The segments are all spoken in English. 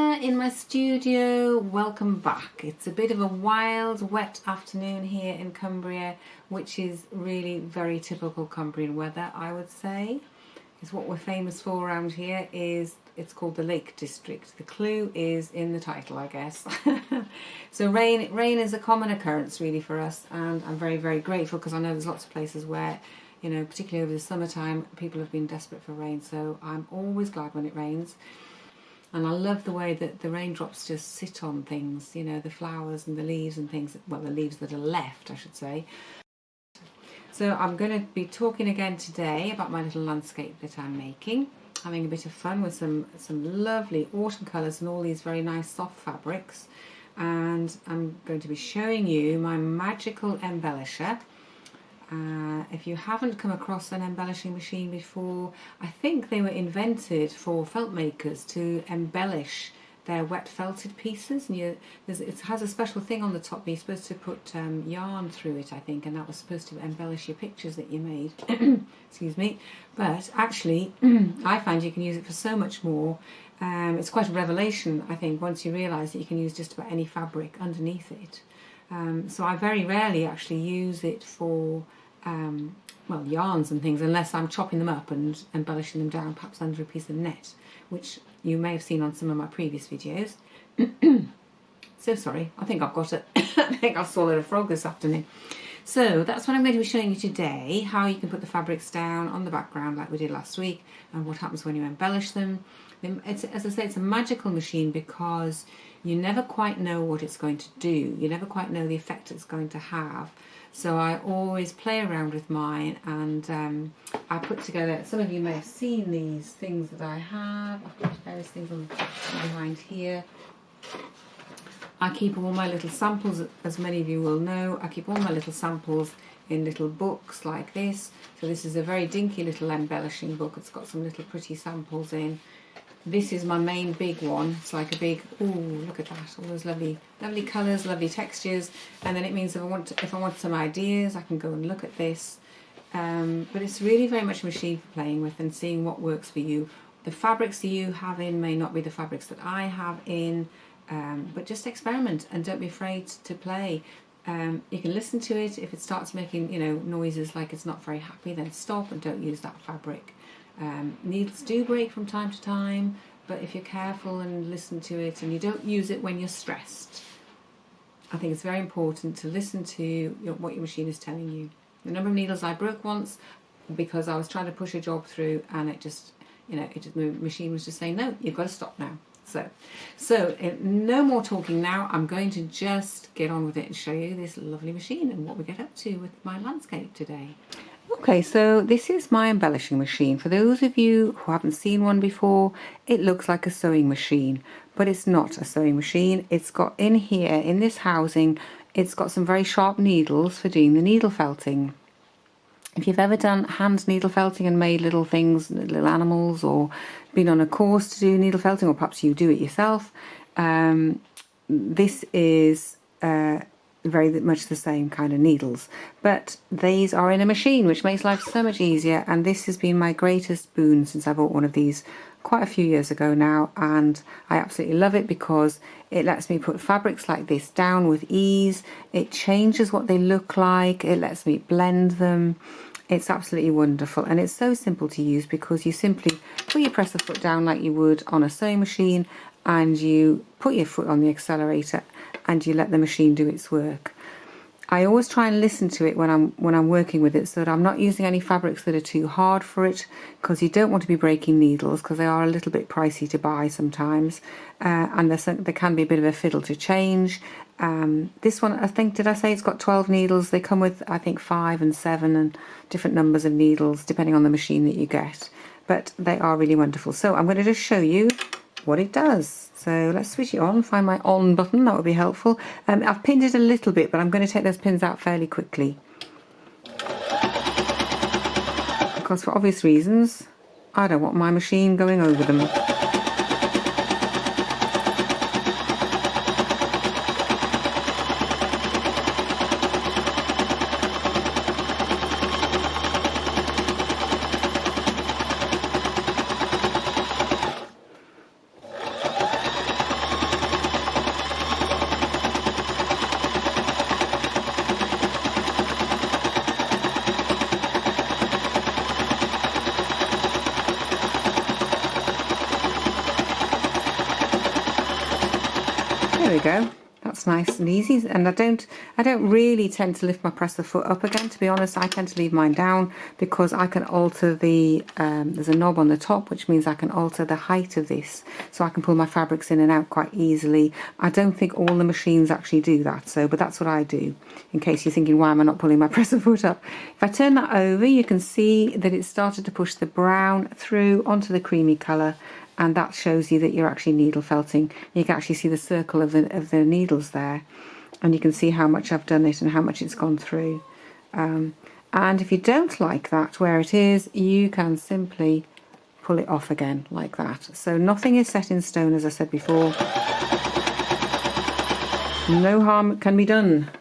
summer in my studio. Welcome back. It's a bit of a wild, wet afternoon here in Cumbria, which is really very typical Cumbrian weather, I would say. It's what we're famous for around here. It's called the Lake District. The clue is in the title, I guess. So rain is a common occurrence really for us, and I'm very, very grateful because I know there's lots of places where, you know, particularly over the summertime, people have been desperate for rain. So I'm always glad when it rains. And I love the way that the raindrops just sit on things, you know, the flowers and the leaves and things, well, the leaves that are left, I should say. So I'm going to be talking again today about my little landscape that I'm making, having a bit of fun with some lovely autumn colours and all these very nice soft fabrics. And I'm going to be showing you my magical embellisher. If you haven't come across an embellishing machine before, I think they were invented for felt makers to embellish their wet felted pieces. And it has a special thing on the top. You're supposed to put yarn through it, I think, and that was supposed to embellish your pictures that you made. Excuse me. But actually, I find you can use it for so much more. It's quite a revelation, I think, once you realise that you can use just about any fabric underneath it. So I very rarely actually use it for well, yarns and things, unless I'm chopping them up and embellishing them down, perhaps under a piece of net, which you may have seen on some of my previous videos. So sorry, I think I've got it. I think I've swallowed a frog this afternoon. So that's what I'm going to be showing you today, how you can put the fabrics down on the background like we did last week, and what happens when you embellish them. As I say, it's a magical machine because you never quite know what it's going to do. You never quite know the effect it's going to have. So I always play around with mine, and I put together, some of you may have seen these things that I have. I've got various things on behind here. I keep all my little samples, as many of you will know, I keep all my little samples in little books like this. So this is a very dinky little embellishing book. It's got some little pretty samples in. This is my main big one. It's like a big, oh, look at that, all those lovely colours, lovely textures. And then it means if I want some ideas, I can go and look at this. But it's really very much a machine for playing with and seeing what works for you. The fabrics that you have in may not be the fabrics that I have in, but just experiment and don't be afraid to play. You can listen to it. If it starts making, you know, noises like it's not very happy, then stop and don't use that fabric. Needles do break from time to time, but if you're careful and listen to it and you don't use it when you're stressed, I think it's very important to listen to what your machine is telling you. The number of needles I broke once because I was trying to push a job through, and it just, you know, the machine was just saying, no, you've got to stop now. So no more talking now. I'm going to just get on with it and show you this lovely machine and what we get up to with my landscape today. Okay, so this is my embellishing machine. For those of you who haven't seen one before, it looks like a sewing machine, but it's not a sewing machine. It's got in here, in this housing, it's got some very sharp needles for doing the needle felting. If you've ever done hand needle felting and made little things, little animals, or been on a course to do needle felting, or perhaps you do it yourself, this is very much the same kind of needles, but these are in a machine, which makes life so much easier. And this has been my greatest boon since I bought one of these quite a few years ago now, and I absolutely love it because it lets me put fabrics like this down with ease. It changes what they look like, it lets me blend them. It's absolutely wonderful, and it's so simple to use because you simply press the foot down like you would on a sewing machine, and you put your foot on the accelerator and you let the machine do its work. I always try and listen to it when I'm working with it, so that I'm not using any fabrics that are too hard for it, because you don't want to be breaking needles because they are a little bit pricey to buy sometimes, and there can be a bit of a fiddle to change. This one, I think, did I say it's got 12 needles? They come with, I think, 5 and 7 and different numbers of needles depending on the machine that you get, but they are really wonderful. So I'm going to just show you what it does. So let's switch it on, find my on button, that would be helpful. I've pinned it a little bit, but I'm going to take those pins out fairly quickly, because for obvious reasons I don't want my machine going over them. There we go. That's nice and easy, and I don't really tend to lift my presser foot up again, to be honest. I tend to leave mine down because I can alter the, there's a knob on the top, which means I can alter the height of this, so I can pull my fabrics in and out quite easily. I don't think all the machines actually do that, so, but that's what I do, in case you're thinking, why am I not pulling my presser foot up? If I turn that over, you can see that it's started to push the brown through onto the creamy colour, and that shows you that you're actually needle felting. You can actually see the circle of the needles there, and you can see how much I've done it and how much it's gone through. And if you don't like that where it is, you can simply pull it off again like that. So nothing is set in stone, as I said before. No harm can be done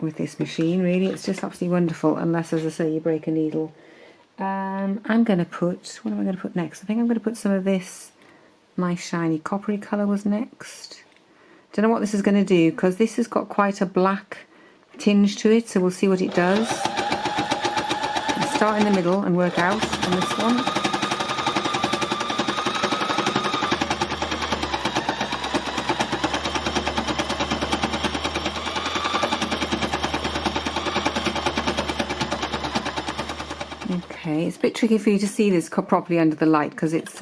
with this machine, really. It's just absolutely wonderful, unless, as I say, you break a needle. I'm going to put, what am I going to put next? I think I'm going to put some of this nice shiny coppery colour was next. Don't know what this is going to do, because this has got quite a black tinge to it, so we'll see what it does. I'll start in the middle and work out on this one. Okay, it's a bit tricky for you to see this properly under the light because it's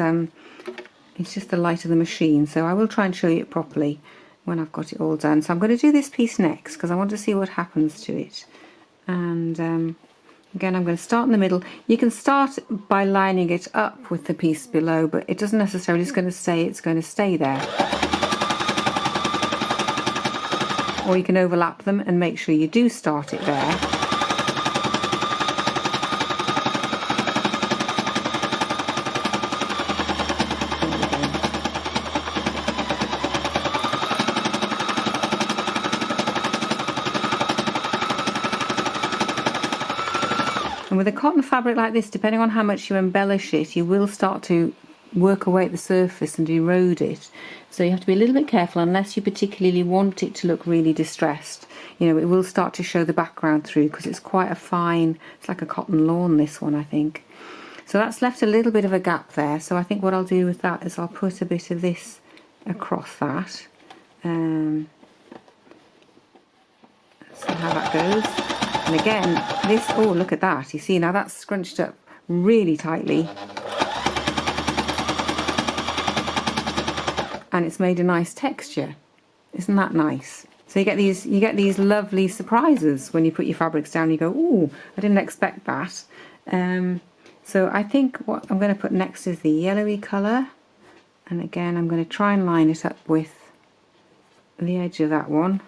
just the light of the machine, so I will try and show you it properly when I've got it all done. So I'm going to do this piece next because I want to see what happens to it. And again, I'm going to start in the middle. You can start by lining it up with the piece below, but it doesn't necessarily, it's going to stay there. Or you can overlap them and make sure you do start it there. And with a cotton fabric like this, depending on how much you embellish it, you will start to work away at the surface and erode it. So you have to be a little bit careful, unless you particularly want it to look really distressed. You know, it will start to show the background through because it's quite a fine, it's like a cotton lawn, this one, I think. So that's left a little bit of a gap there. So I think what I'll do with that is I'll put a bit of this across that. See how that goes. And again, this, oh, look at that. You see, now that's scrunched up really tightly. And it's made a nice texture. Isn't that nice? So you get these lovely surprises when you put your fabrics down. You go, oh, I didn't expect that. So I think what I'm going to put next is the yellowy colour. And again, I'm going to try and line it up with the edge of that one.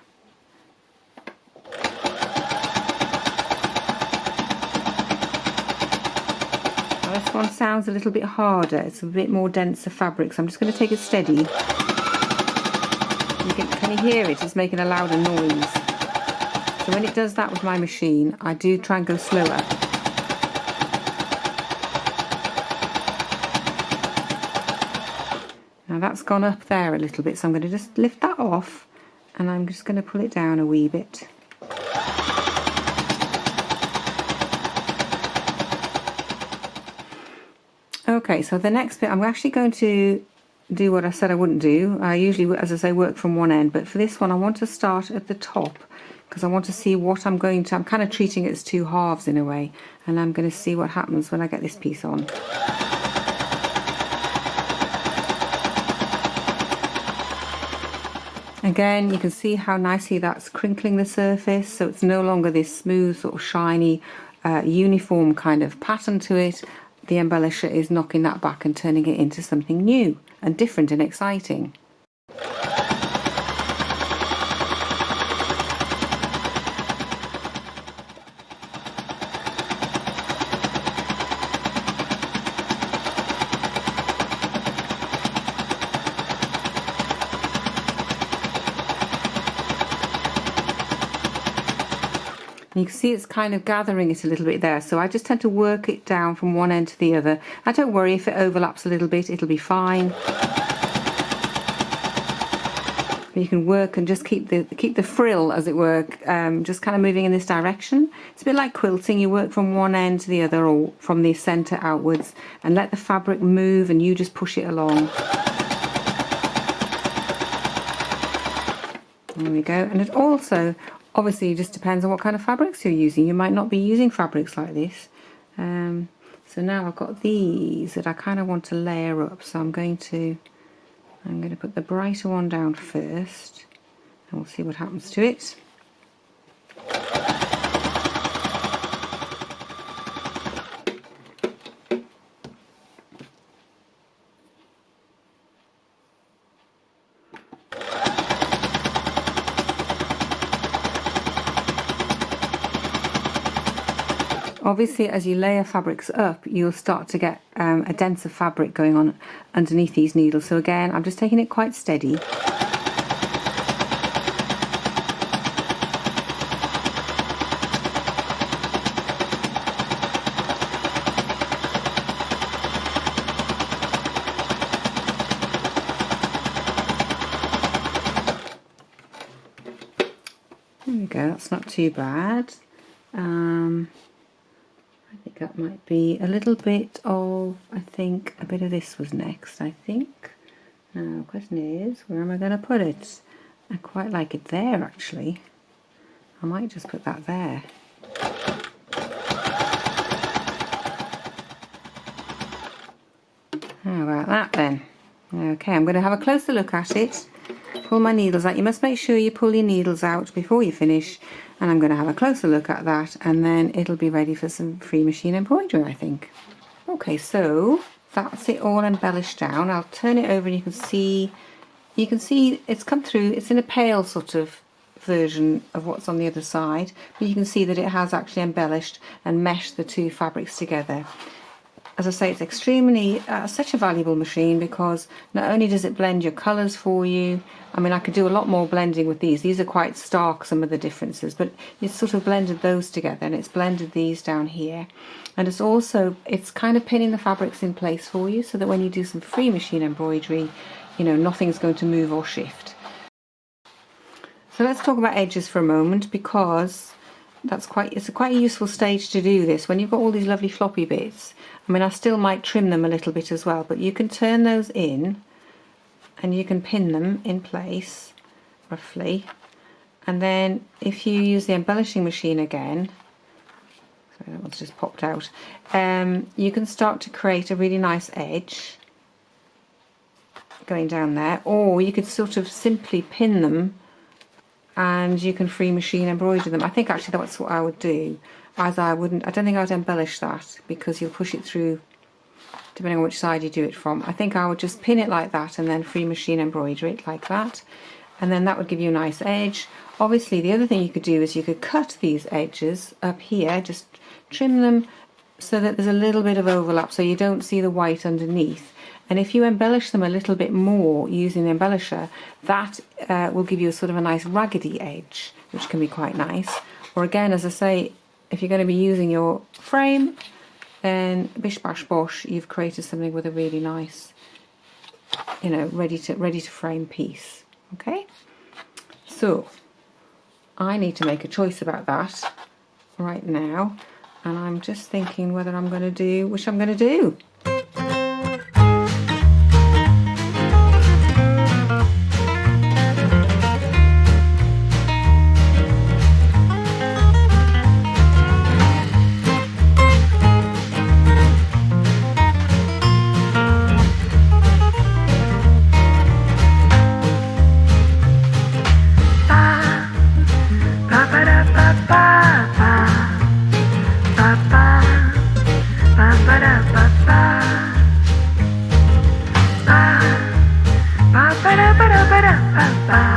This one sounds a little bit harder, it's a bit more denser fabric, so I'm just going to take it steady. Can you hear it? It's making a louder noise. So when it does that with my machine, I do try and go slower. Now that's gone up there a little bit, so I'm going to just lift that off and I'm just going to pull it down a wee bit. Okay, so the next bit, I'm actually going to do what I said I wouldn't do. I usually, as I say, work from one end, but for this one I want to start at the top because I want to see what I'm going to, I'm kind of treating it as two halves in a way, and I'm going to see what happens when I get this piece on. Again, you can see how nicely that's crinkling the surface, so it's no longer this smooth, sort of shiny, uniform kind of pattern to it. The embellisher is knocking that back and turning it into something new and different and exciting. You can see it's kind of gathering it a little bit there, so I just tend to work it down from one end to the other. And don't worry if it overlaps a little bit, it'll be fine. But you can work and just keep the frill, as it were, just kind of moving in this direction. It's a bit like quilting. You work from one end to the other, or from the centre outwards, and let the fabric move and you just push it along. There we go. And it also obviously just depends on what kind of fabrics you're using. You might not be using fabrics like this. So now I've got these that I kind of want to layer up. So I'm going to put the brighter one down first, and we'll see what happens to it. Obviously, as you layer fabrics up, you'll start to get a denser fabric going on underneath these needles. So again, I'm just taking it quite steady. There we go, that's not too bad. I think that might be a little bit of, I think a bit of this was next, I think. Now the question is, where am I going to put it? I quite like it there actually. I might just put that there. How about that then? Okay, I'm going to have a closer look at it. Pull my needles out. You must make sure you pull your needles out before you finish, and I'm going to have a closer look at that, and then it'll be ready for some free machine embroidery, I think. Okay, so that's it all embellished down. I'll turn it over and you can see it's come through. It's in a pale sort of version of what's on the other side, but you can see that it has actually embellished and meshed the two fabrics together. As I say, it's extremely such a valuable machine, because not only does it blend your colours for you. I mean, I could do a lot more blending with these. These are quite stark, some of the differences, but it's sort of blended those together, and it's blended these down here. And it's kind of pinning the fabrics in place for you, so that when you do some free machine embroidery, you know, nothing's going to move or shift. So let's talk about edges for a moment, because it's quite a useful stage to do this. When you've got all these lovely floppy bits, I mean, I still might trim them a little bit as well, but you can turn those in and you can pin them in place roughly. And then if you use the embellishing machine again, sorry, that one's just popped out, you can start to create a really nice edge going down there, or you could sort of simply pin them and you can free machine embroider them. I think actually that's what I would do, as I don't think I would embellish that, because you'll push it through depending on which side you do it from. I think I would just pin it like that and then free machine embroider it like that, and then that would give you a nice edge. Obviously the other thing you could do is you could cut these edges up here, just trim them so that there's a little bit of overlap so you don't see the white underneath. And if you embellish them a little bit more using the embellisher, that will give you a sort of a nice raggedy edge, which can be quite nice. Or again, as I say, if you're going to be using your frame, then bish bash bosh, you've created something with a really nice, you know, ready to frame piece. Okay, so I need to make a choice about that right now, and I'm just thinking whether I'm going to do which I'm going to do. Ba